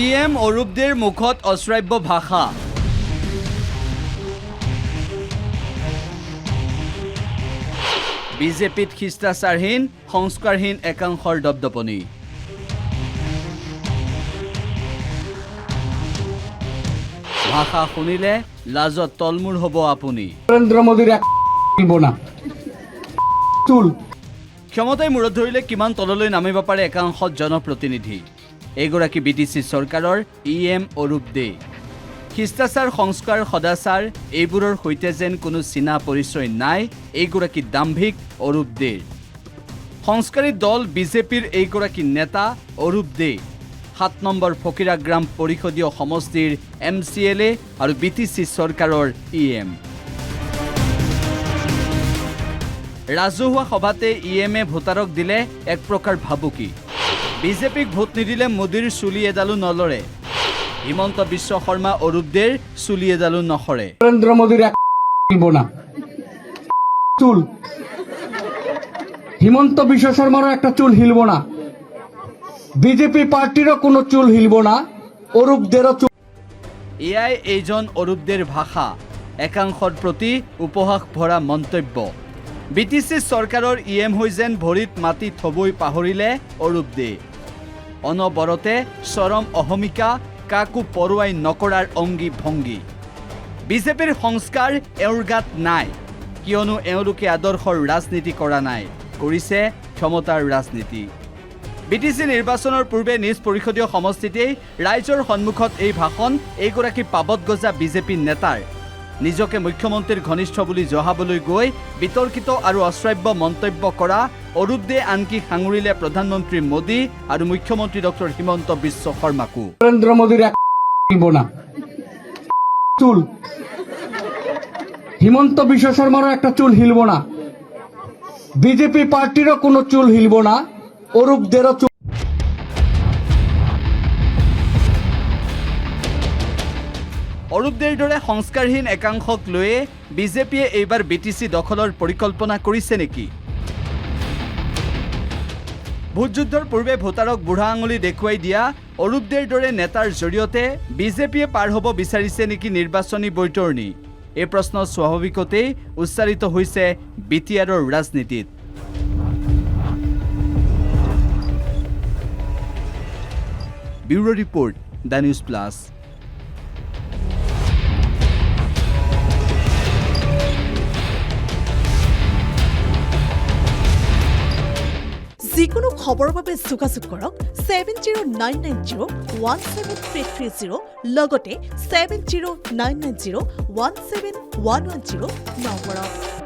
EM অৰূপদেৰ মুখত অশ্ৰাব্য ভাষা। বিজেপিত শিষ্টাচাৰহীন সংস্কাৰহীন একাংশৰ দপদপনি। ভাষা শুনিলে লাজত তলমূৰ হ'ব আপুনি। নৰেন্দ্ৰ মোদীৰ ক্ষমতাই মূৰত ধৰিলে কিমান তললৈ নামিব পাৰে একাংশ জনপ্ৰতিনিধি। এইগৰাকী বিটিচি চৰকাৰৰ ইএম অৰূপ দে। শিষ্টাচাৰ সংস্কাৰ সদাচাৰ এইবোৰৰ সৈতে যেন কোনো চিনা পৰিচয় নাই এইগৰাকী দাম্ভিক অৰূপ দেৰ। সংস্কাৰী দল বিজেপিৰ এইগৰাকী নেতা অৰূপ দে 7 নম্বৰ ফকীৰাগ্ৰাম পৰিষদীয় সমষ্টিৰ MCLA আৰু বিটিচি চৰকাৰৰ ইএম। ৰাজহুৱা সভাতে ইএমএ ভোটাৰক দিলে এক প্ৰকাৰ ভাবুকি। বিজেপিক ভোট নিদিলে মোদীৰ চুলি এডালো নলৰে। হিমন্ত বিশ্ব শৰ্মা অৰূপ দেৰ চুলি এডালো নসৰে। নৰেন্দ্ৰ মোদীৰ চুল হিমন্ত বিশ্ব শৰ্মাৰও একটা চুল হিলব না। বিজেপি পাৰ্টিৰও কোনো চুল হিলব না। অৰূপদেৰও চুল। এয়াই এইজন অৰূপ দেৰ ভাষা, একাংশৰ প্ৰতি উপহাস ভৰা মন্তব্য। বিটিচি চৰকাৰৰ ইএম হৈ যেন ভৰিত মাটি থবই পাহৰিলে অৰূপ দে। অনবৰতে চৰম অহমিকা, কাকো পৰোৱাই নকৰাৰ অংগী ভংগী। বিজেপিৰ সংস্কাৰ এওঁৰ গাত নাই, কিয়নো এওঁলোকে আদৰ্শৰ ৰাজনীতি কৰা নাই, কৰিছে ক্ষমতাৰ ৰাজনীতি। বিটিচি নিৰ্বাচনৰ পূৰ্বে নিজ পৰিষদীয় সমষ্টিতেই ৰাইজৰ সন্মুখত এই ভাষণ এইগৰাকী পাবত গজা বিজেপি নেতাৰ। নিজকে মুখ্যমন্ত্ৰীৰ ঘনিষ্ঠ বুলি জহাবলৈ গৈ বিতৰ্কিত আৰু অশ্ৰাব্য মন্তব্য কৰা অৰূপ দে আনকি সাঙুৰিলে প্ৰধানমন্ত্ৰী মোদী আৰু মুখ্যমন্ত্ৰী ডক্টৰ হিমন্ত বিশ্ব শৰ্মাকো। নরেন্দ্র মোদীর চুল হিমন্ত বিশ্ব শর্মারও একটা চুল হিলব না। বিজেপি পার্টিরও কোনো চুল হিলব না। অরূপদেরও চুল। অৰূপ দেৰ দৰে সংস্কাৰহীন একাংশক লৈয়ে বিজেপিয়ে এইবাৰ বিটিচি দখলৰ পৰিকল্পনা কৰিছে নেকি? ভোটযুদ্ধৰ পূৰ্বে ভোটাৰক বুঢ়া আঙুলি দেখুৱাই দিয়া অৰূপ দেৰ দৰে নেতাৰ জৰিয়তে বিজেপিয়ে পাৰ হ'ব বিচাৰিছে নেকি নিৰ্বাচনী বৈতৰণি? এই প্ৰশ্ন স্বাভাৱিকতেই উচ্চাৰিত হৈছে বিটিআৰৰ ৰাজনীতিত। Bureau report, the news plus. যিকোনো খবৰৰ বাবে যোগাযোগ কৰক 7099017330 লগতে 7099017110 নম্বৰত।